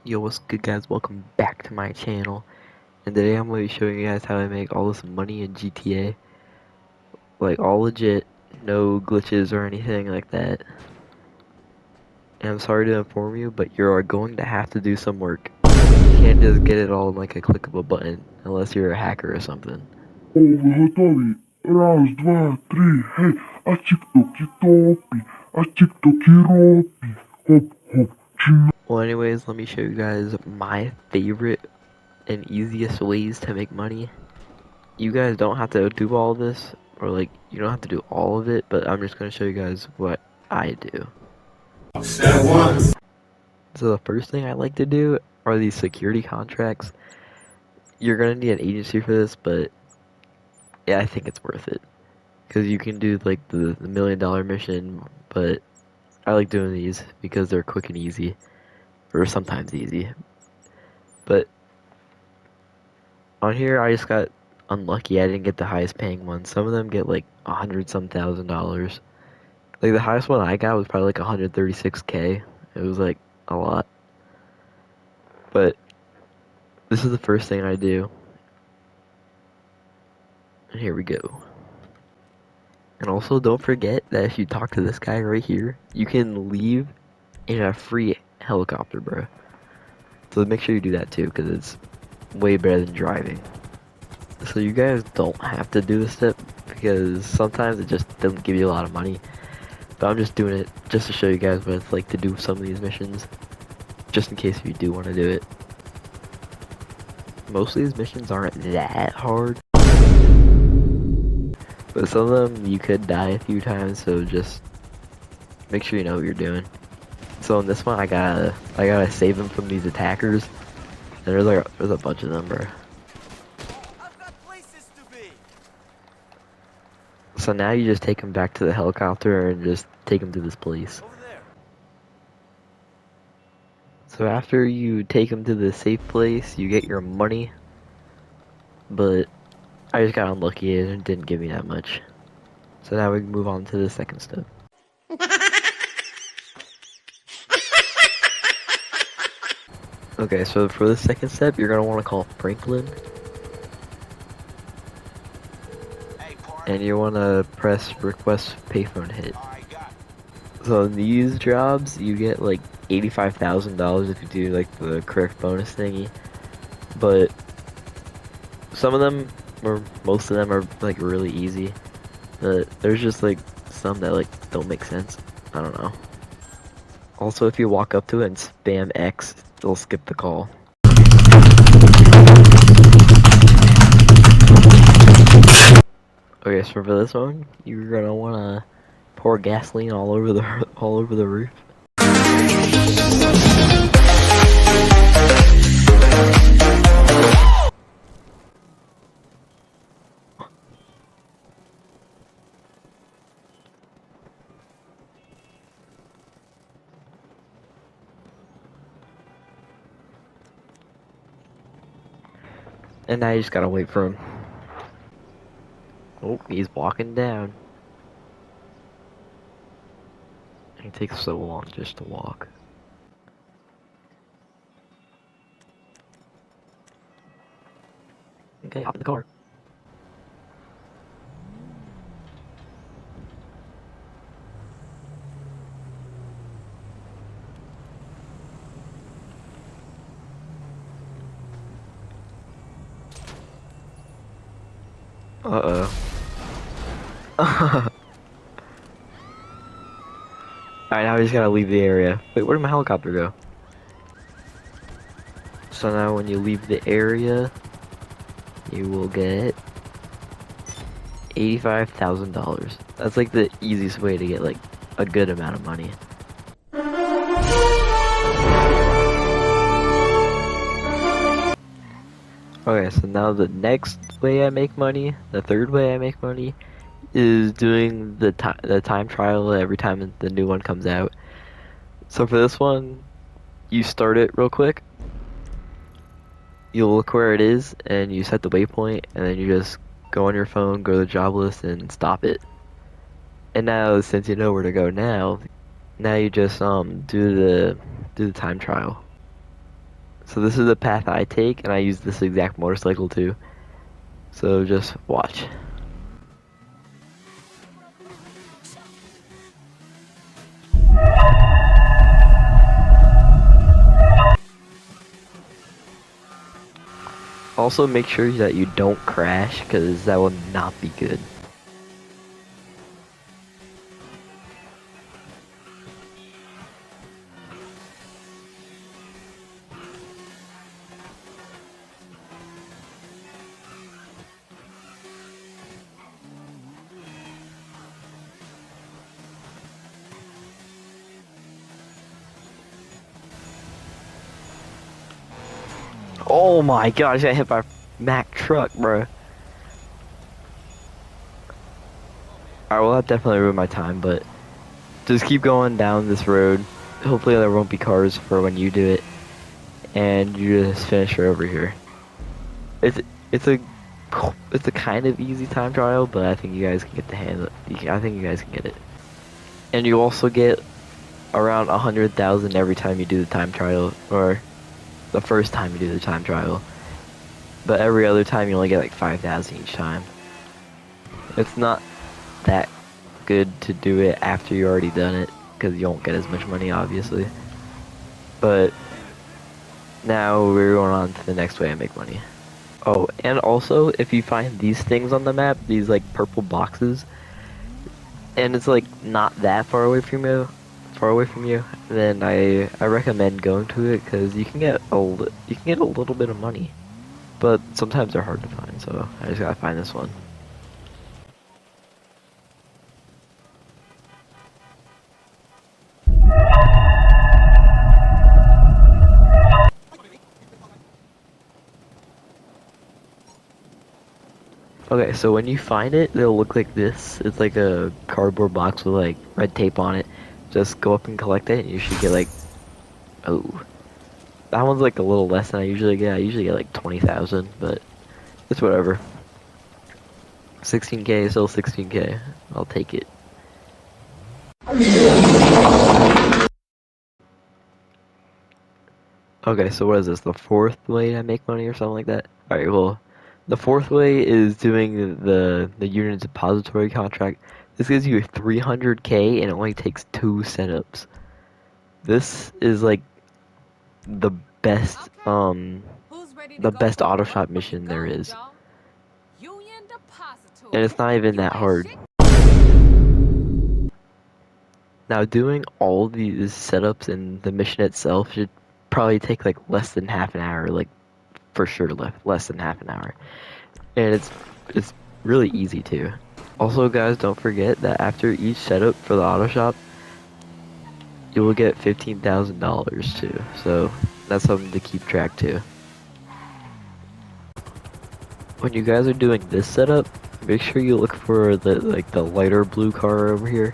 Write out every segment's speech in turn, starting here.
Yo, what's good guys? Welcome back to my channel. And today I'm going to be showing you guys how I make all this money in GTA. Like all legit, no glitches or anything like that. And I'm sorry to inform you, but you are going to have to do some work. You can't just get it all in like a click of a button, unless you're a hacker or something. О, вы готові? Раз, два, три, гей, а тік-токі топі, а тік-токі ропі, хоп-хоп, чина. Well anyways, let me show you guys my favorite and easiest ways to make money. You guys don't have to do all this, or like, you don't have to do all of it, but I'm just going to show you guys what I do. Step one. So the first thing I like to do are these security contracts. You're gonna need an agency for this, but yeah, I think it's worth it. Because you can do like the $1 million mission, but I like doing these because they're quick and easy. Or sometimes easy. But on here I just got unlucky. I didn't get the highest paying one. Some of them get like $100-some thousand. Like the highest one I got was probably like 136K. It was like a lot. But this is the first thing I do. And here we go. And also don't forget that if you talk to this guy right here, you can leave in a free helicopter, bro. So make sure you do that too, because it's way better than driving. So you guys don't have to do this step, because sometimes it just doesn't give you a lot of money. But I'm just doing it just to show you guys what it's like to do some of these missions, just in case if you do want to do it. Most of these missions aren't that hard, but some of them you could die a few times, so just make sure you know what you're doing. So in this one, I gotta save them from these attackers, and there's a bunch of them, bro. I've got places to be. So now you just take them back to the helicopter and just take them to this place. Over there. So after you take them to the safe place, you get your money. But I just got unlucky and it didn't give me that much. So now we can move on to the second step. Okay, so for the second step, you're gonna want to call Franklin. And you want to press request payphone hit. So in these jobs, you get like $85,000 if you do like the correct bonus thingy. But some of them, or most of them, are like really easy. But there's just like some that like don't make sense. I don't know. Also, if you walk up to it and spam X, they'll skip the call. Okay, so for this one, you're gonna wanna pour gasoline all over the roof. And now you just gotta wait for him. Oh, he's walking down. It takes so long just to walk. Okay, hop in the car. Uh-oh. Alright, now we just gotta leave the area. Wait, where did my helicopter go? So now when you leave the area, you will get $85,000. That's like the easiest way to get like a good amount of money. Okay, so now the next way I make money, the third way I make money, is doing the time trial every time the new one comes out. So for this one, you start it real quick. You'll look where it is, and you set the waypoint, and then you just go on your phone, go to the job list, and stop it. And now, since you know where to go now you just do the time trial. So this is the path I take, and I use this exact motorcycle too. So just watch. Also make sure that you don't crash, because that will not be good. Oh my gosh, I hit my Mack truck, bro. I will have definitely ruined my time, but just keep going down this road. Hopefully there won't be cars for when you do it, and you just finish right over here. It's it's a it's a kind of easy time trial, but I think you guys can get the hand. I think you guys can get it, and you also get around 100,000 every time you do the time trial, or the first time you do the time trial. But every other time you only get like 5,000 each time. It's not that good to do it after you already done it, because you won't get as much money obviously. But now we're going on to the next way I make money. Oh, and also if you find these things on the map, these like purple boxes, and it's like not that far away from you, then I recommend going to it, because you can get a little bit of money, but sometimes they're hard to find. So I just gotta find this one. Okay, so when you find it, it'll look like this. It's like a cardboard box with like red tape on it. Just go up and collect it, and you should get like, oh, that one's like a little less than I usually get. I usually get like 20,000, but it's whatever. 16k, still 16k. I'll take it. Okay, so what is this? The fourth way I make money or something like that? Alright, well, the fourth way is doing the unit depository contract. This gives you 300k and it only takes 2 setups. This is like the best auto shop mission there is. And it's not even that hard. Now doing all these setups and the mission itself should probably take like less than half an hour, like for sure less than half an hour. And it's really easy too. Also guys, don't forget that after each setup for the auto shop, you will get $15,000 too. So that's something to keep track too. When you guys are doing this setup, make sure you look for the lighter blue car over here.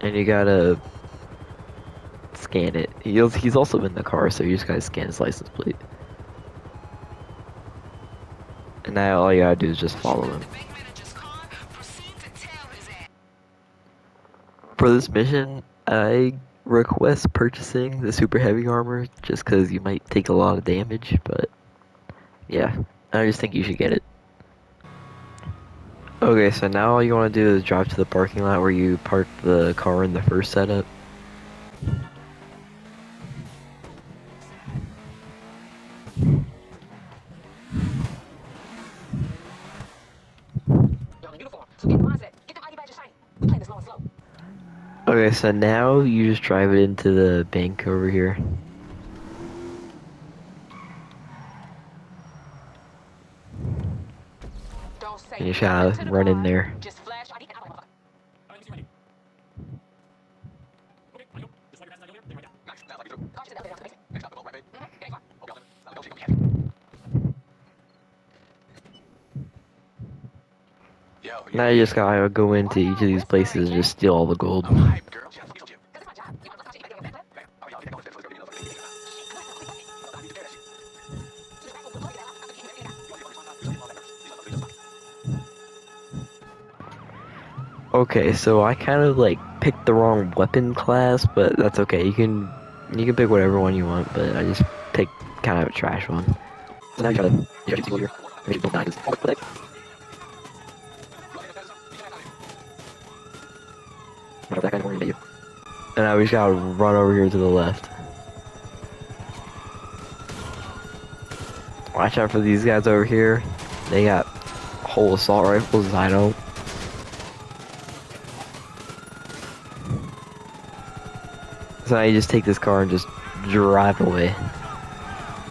And you gotta scan it. He's also in the car, so you just gotta scan his license plate. And now all you gotta do is just follow him. For this mission, I request purchasing the super heavy armor just because you might take a lot of damage, but yeah, I just think you should get it. Okay, so now all you want to do is drive to the parking lot where you parked the car in the first setup. Okay, so now you just drive it into the bank over here. And you just gotta run in there. Now you just gotta go into each of these places and just steal all the gold. Okay, so I kind of like picked the wrong weapon class, but that's okay. You can You can pick whatever one you want, but I just picked kind of a trash one. So now you gotta see what you're build nine is quick. Whatever that kind of worry about you. And now we just gotta run over here to the left. Watch out for these guys over here. They got whole assault rifles as I don't. So now you just take this car and just drive away.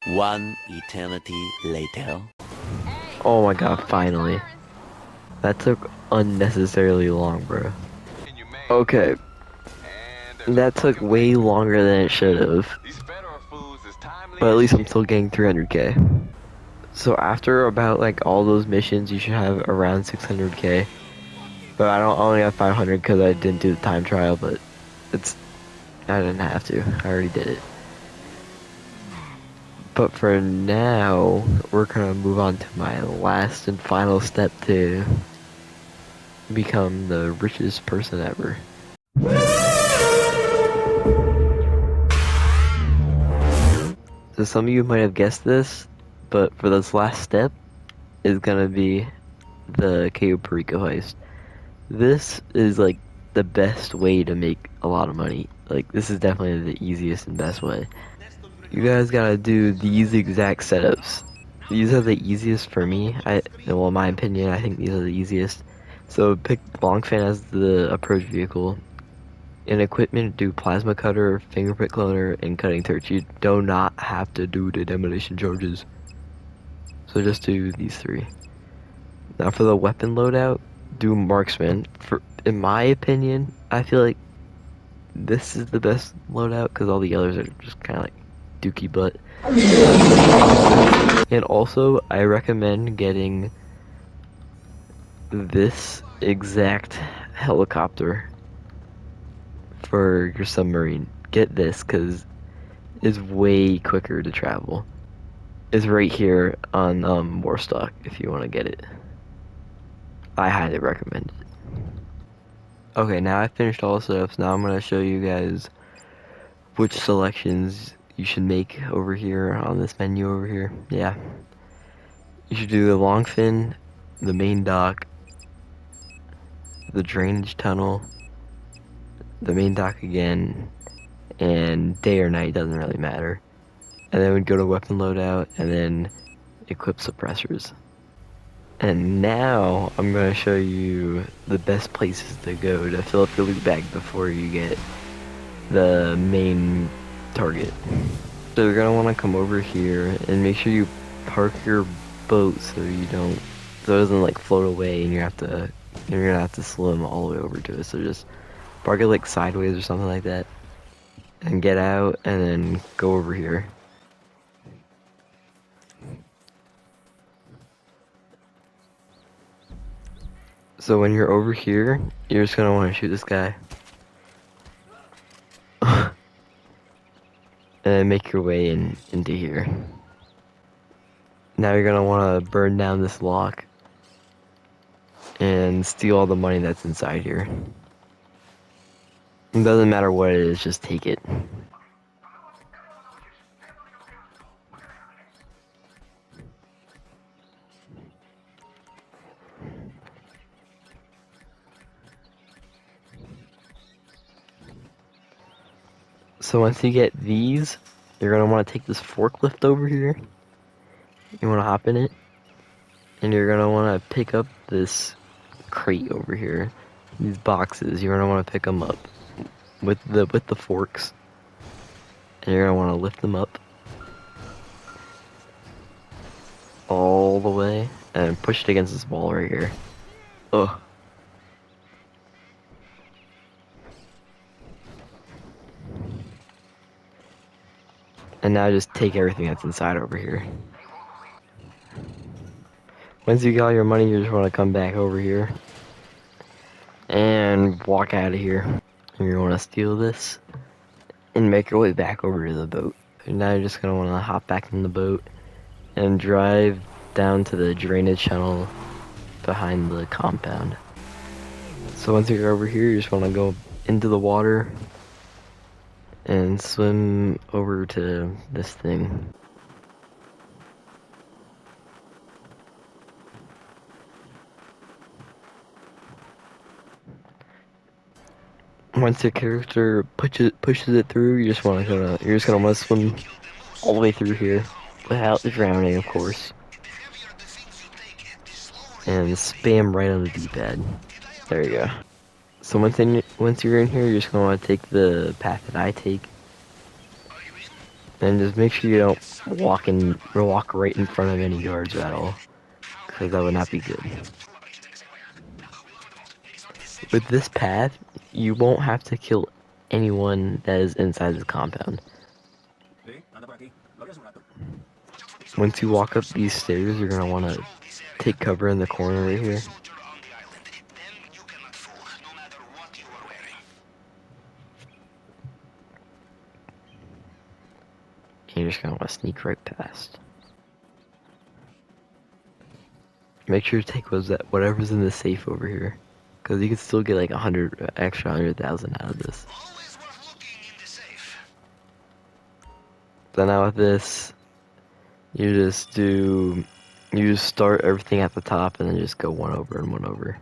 One eternity later. Oh my god, finally. That took unnecessarily long, bro. Okay. That took way longer than it should have. But at least I'm still getting 300k. So after about like all those missions, you should have around 600k. But I only have 500 because I didn't do the time trial, but I didn't have to. I already did it. But for now, we're gonna move on to my last and final step to become the richest person ever. So some of you might have guessed this, but for this last step is gonna be the Cayo Perico heist. This is like the best way to make a lot of money. Like this is definitely the easiest and best way. You guys gotta do these exact setups. These are the easiest for me. Well, in my opinion, I think these are the easiest. So pick Longfin as the approach vehicle. In equipment, do plasma cutter, fingerprint cloner, and cutting torch. You do not have to do the demolition charges. So just do these three. Now for the weapon loadout, do marksman. In my opinion, I feel like this is the best loadout because all the others are just kind of like dookie butt. And also, I recommend getting this exact helicopter for your submarine. Get this because it's way quicker to travel. It's right here on Warstock if you want to get it. I highly recommend it. Okay, now I finished all the setups. Now I'm going to show you guys which selections you should make over here on this menu over here. Yeah. You should do the long fin, the main dock, the drainage tunnel, the main dock again, and day or night doesn't really matter. And then we'd go to weapon loadout and then equip suppressors. And now I'm going to show you the best places to go to fill up your loot bag before you get the main target. So you're going to want to come over here and make sure you park your boat so it doesn't like float away and you're going to have to swim all the way over to it. So just park it like sideways or something like that and get out and then go over here. So when you're over here, you're just gonna want to shoot this guy. And then make your way into here. Now you're gonna want to burn down this lock and steal all the money that's inside here. It doesn't matter what it is, just take it. So once you get these, you're going to want to take this forklift over here. You want to hop in it. And you're going to want to pick up this crate over here. These boxes, you're going to want to pick them up with the forks. And you're going to want to lift them up all the way and push it against this wall right here. Ugh. And now just take everything that's inside over here. Once you get all your money, you just want to come back over here and walk out of here. And you want to steal this and make your way back over to the boat. And now you're just going to want to hop back in the boat and drive down to the drainage tunnel behind the compound. So once you're over here, you just want to go into the water and and swim over to this thing. Once your character pushes it through, you're just gonna want to swim all the way through here without drowning, of course, and spam right on the D-pad. There you go. So once you're in here, you're just gonna want to take the path that I take, and just make sure you don't walk right in front of any guards at all, because that would not be good. With this path, you won't have to kill anyone that is inside this compound. Once you walk up these stairs, you're gonna want to take cover in the corner right here. And you're just gonna want to sneak right past. Make sure to take whatever's in the safe over here, because you can still get like 100,000 out of this. So now with this, you just start everything at the top and then just go one over and one over.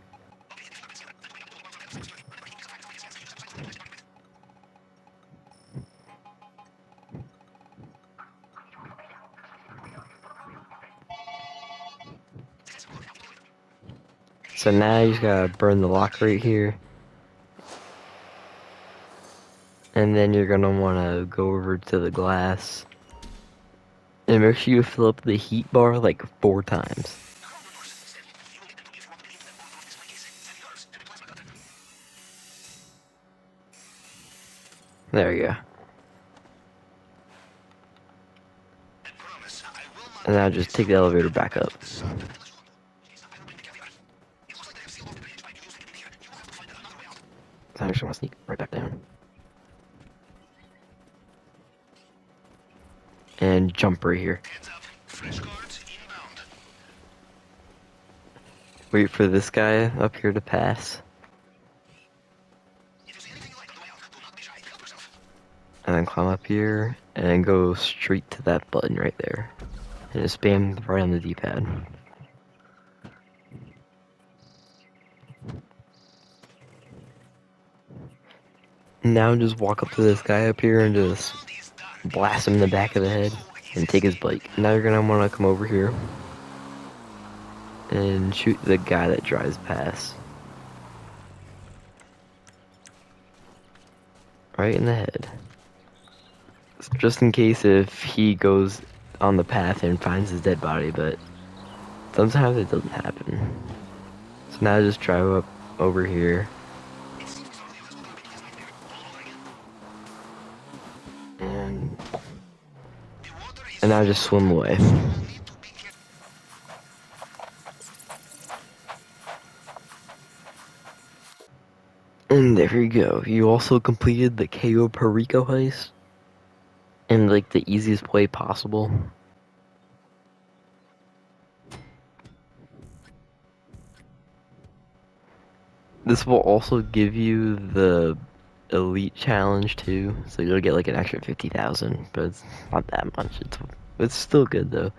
So now you just gotta burn the lock right here. And then you're gonna wanna go over to the glass. And make sure you fill up the heat bar like 4 times. There you go. And now just take the elevator back up. I just want to sneak right back down. And jump right here. Wait for this guy up here to pass. And then climb up here and go straight to that button right there. And just spam right on the D-pad. Now just walk up to this guy up here and just blast him in the back of the head and take his bike. Now you're gonna wanna come over here and shoot the guy that drives past. Right in the head. Just in case if he goes on the path and finds his dead body, but sometimes it doesn't happen. So now just drive up over here. And now just swim away. And there you go. You also completed the Cayo Perico heist in like the easiest way possible. This will also give you the Elite Challenge too, so you'll get like an extra 50,000, but it's not that much. It's still good though.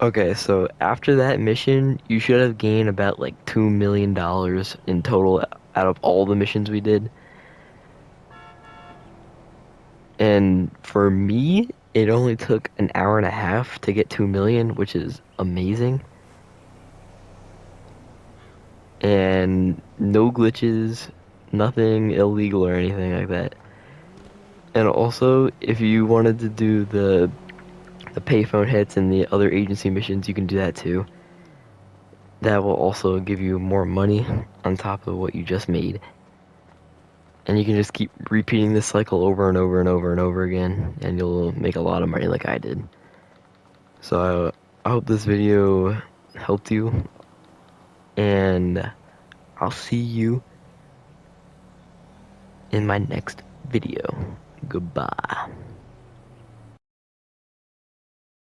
Okay, so after that mission, you should have gained about like $2 million in total out of all the missions we did. And for me, it only took an hour and a half to get 2 million, which is amazing. And no glitches, nothing illegal or anything like that. And also, if you wanted to do the payphone hits and the other agency missions, you can do that too. That will also give you more money on top of what you just made. And you can just keep repeating this cycle over and over and over and over again, and you'll make a lot of money like I did. So I hope this video helped you, and I'll see you in my next video. Goodbye.